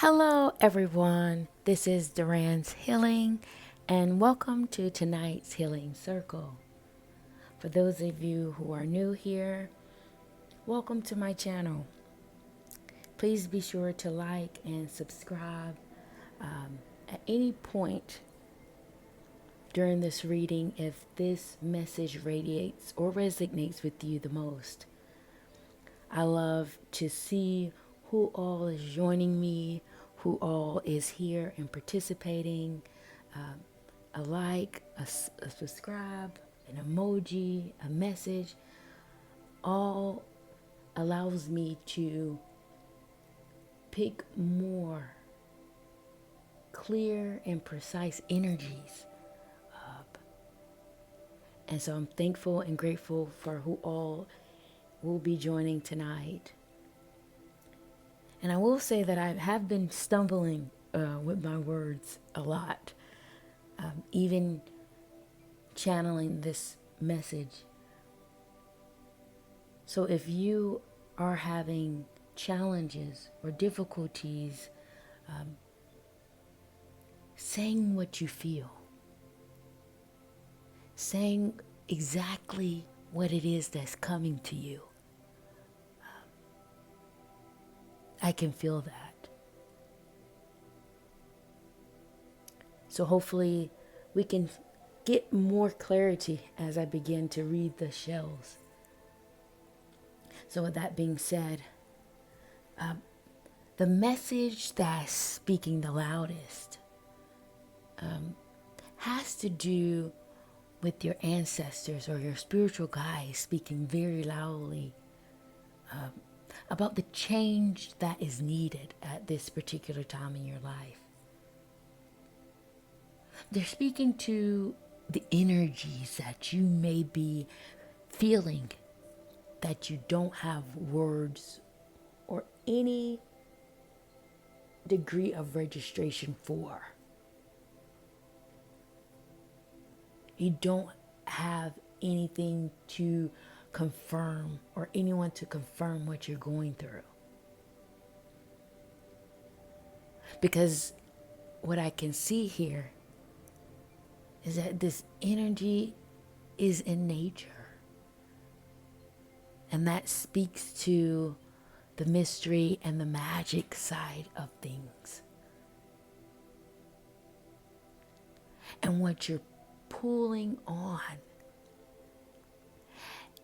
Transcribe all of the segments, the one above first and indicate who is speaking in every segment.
Speaker 1: Hello, everyone. This is Duran's Healing, and welcome to tonight's Healing Circle. For those of you who are new here, welcome to my channel. Please be sure to like and subscribe. At any point during this reading, if this message radiates or resonates with you the most, I love to see who all is joining me, who all is here and participating. A like, a subscribe, an emoji, a message, all allows me to pick more clear and precise energies up. And so I'm thankful and grateful for who all will be joining tonight. And I will say that I have been stumbling with my words a lot, even channeling this message. So if you are having challenges or difficulties saying what you feel, saying exactly what it is that's coming to you, I can feel that. So hopefully we can get more clarity as I begin to read the shells. So with that being said, the message that's speaking the loudest has to do with your ancestors or your spiritual guides speaking very loudly about the change that is needed at this particular time in your life. They're speaking to the energies that you may be feeling that you don't have words or any degree of registration for. You don't have anything to confirm or anyone to confirm what you're going through. Because what I can see here is that this energy is in nature. And that speaks to the mystery and the magic side of things. And what you're pulling on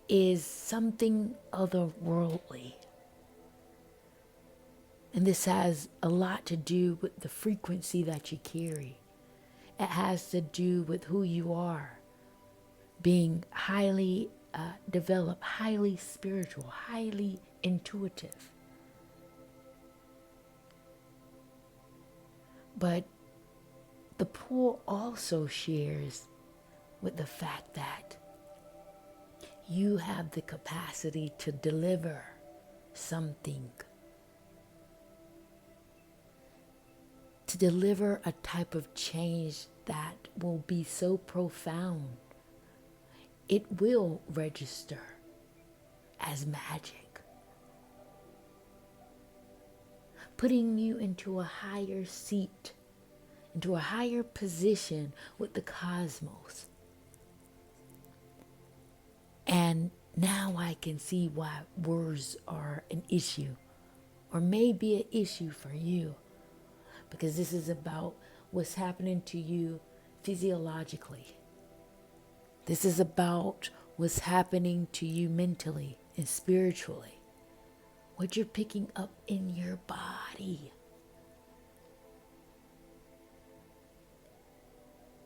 Speaker 1: is something otherworldly. And this has a lot to do with the frequency that you carry. It has to do with who you are, being highly developed, highly spiritual, highly intuitive. But the pull also shares with the fact that you have the capacity to deliver something, to deliver a type of change that will be so profound. It will register as magic, putting you into a higher seat, into a higher position with the cosmos. And now I can see why words are an issue, or may be an issue for you, because this is about what's happening to you physiologically. This is about what's happening to you mentally and spiritually, what you're picking up in your body.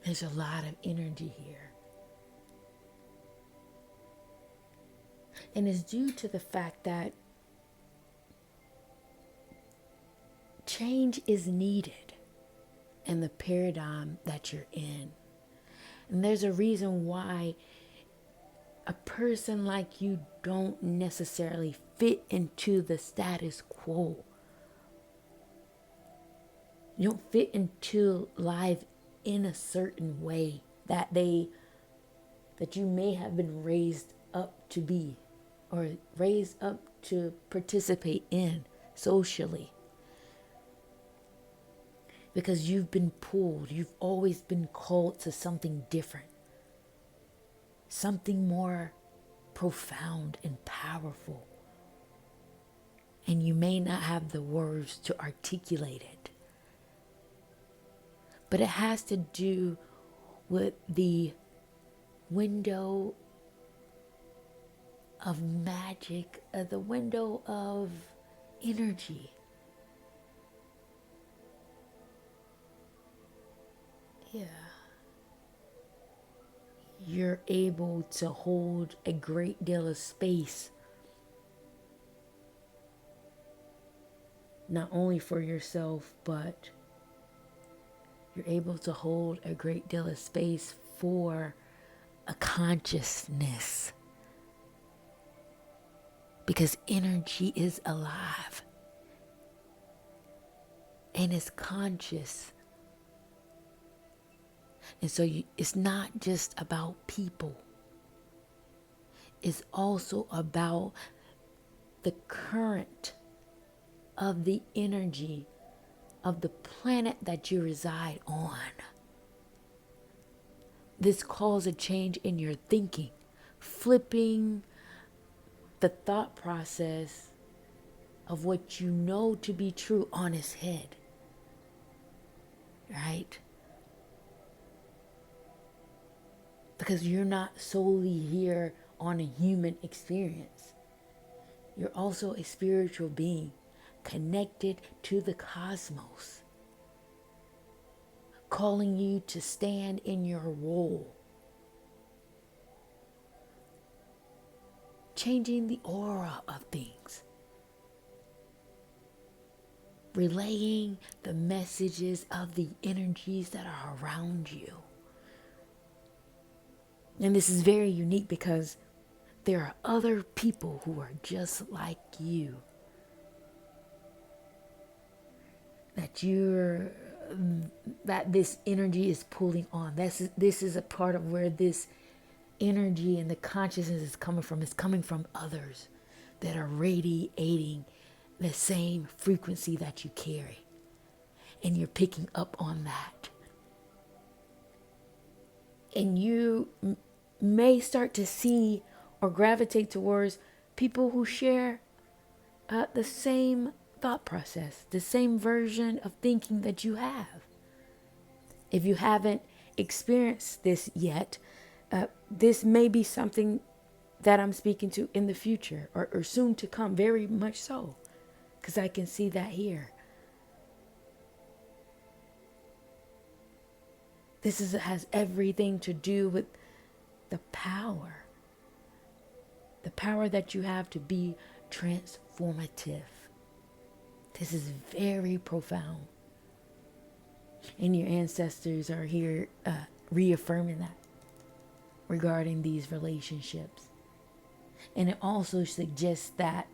Speaker 1: There's a lot of energy here. And it's due to the fact that change is needed in the paradigm that you're in. And there's a reason why a person like you don't necessarily fit into the status quo. You don't fit into life in a certain way that you may have been raised up to be, or raised up to participate in socially. because you've been pulled. You've always been called to something different, something more profound and powerful. And you may not have the words to articulate it, but it has to do with the window of magic, the window of energy. Yeah. You're able to hold a great deal of space, not only for yourself, but you're able to hold a great deal of space for a consciousness. Because energy is alive and is conscious. And so it's not just about people. It's also about the current of the energy of the planet that you reside on. This calls a change in your thinking, flipping the thought process of what you know to be true on its head. Right? Because you're not solely here on a human experience. You're also a spiritual being connected to the cosmos, calling you to stand in your role, changing the aura of things, relaying the messages of the energies that are around you. And this is very unique because there are other people who are just like you. That this energy is pulling on. This is a part of where this energy and the consciousness is coming from. It's coming from others that are radiating the same frequency that you carry. And you're picking up on that. And you may start to see or gravitate towards people who share the same thought process, the same version of thinking that you have. If you haven't experienced this yet, this may be something that I'm speaking to in the future or soon to come, very much so, because I can see that here. This has everything to do with the power that you have to be transformative. This is very profound. And your ancestors are here reaffirming that regarding these relationships. And it also suggests that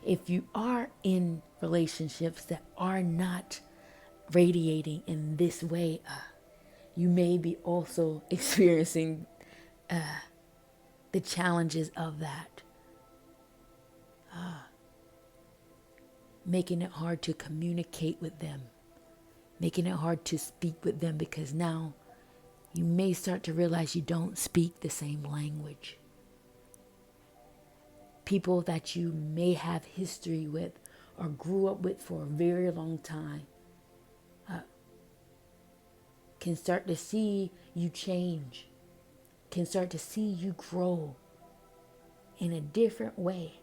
Speaker 1: if you are in relationships that are not radiating in this way, you may be also experiencing the challenges of that. Making it hard to communicate with them. Making it hard to speak with them because now you may start to realize you don't speak the same language. People that you may have history with or grew up with for a very long time can start to see you change, can start to see you grow in a different way.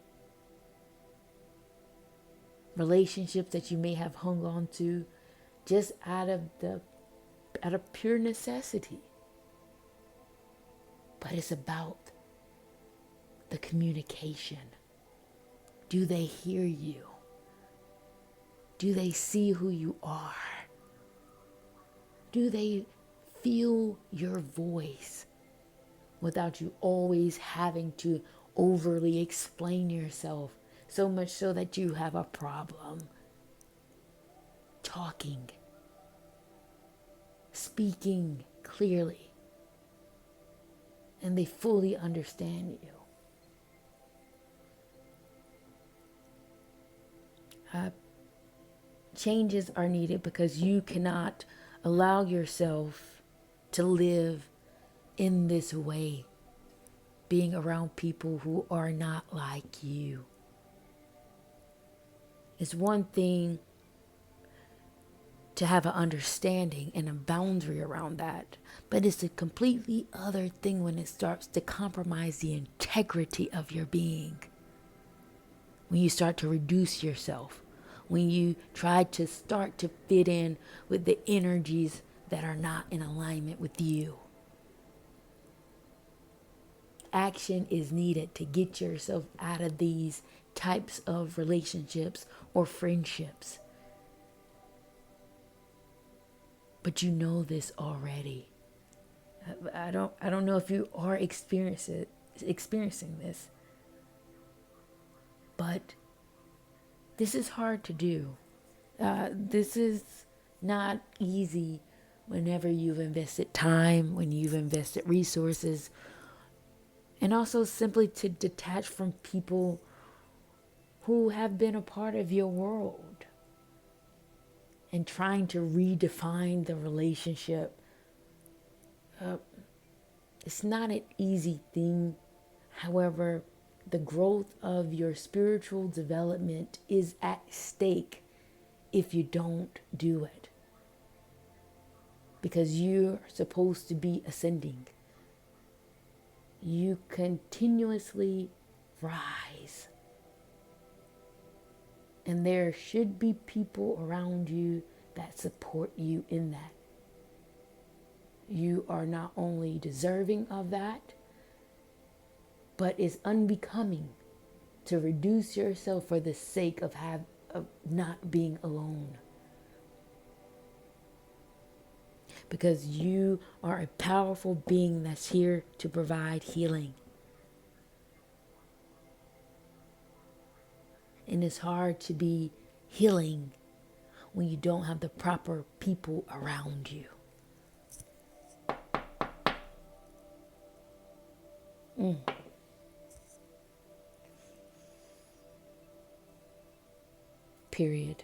Speaker 1: Relationships that you may have hung on to just out of pure necessity. But it's about the communication. Do they hear you? Do they see who you are? Do they feel your voice without you always having to overly explain yourself, so much so that you have a problem talking, speaking clearly, and they fully understand you? changes are needed because you cannot allow yourself to live in this way, being around people who are not like you. It's one thing to have an understanding and a boundary around that, but it's a completely other thing when it starts to compromise the integrity of your being. When you start to reduce yourself, when you try to start to fit in with the energies that are not in alignment with you. Action is needed to get yourself out of these types of relationships or friendships. But you know this already. I don't know if you are experiencing this. But this is hard to do. This is not easy whenever you've invested time, when you've invested resources, and also simply to detach from people who have been a part of your world and trying to redefine the relationship. It's not an easy thing. However, the growth of your spiritual development is at stake if you don't do it. Because you're supposed to be ascending. You continuously rise. And there should be people around you that support you in that. You are not only deserving of that, but it's unbecoming to reduce yourself for the sake of not being alone. Because you are a powerful being that's here to provide healing. And it's hard to be healing when you don't have the proper people around you. Period.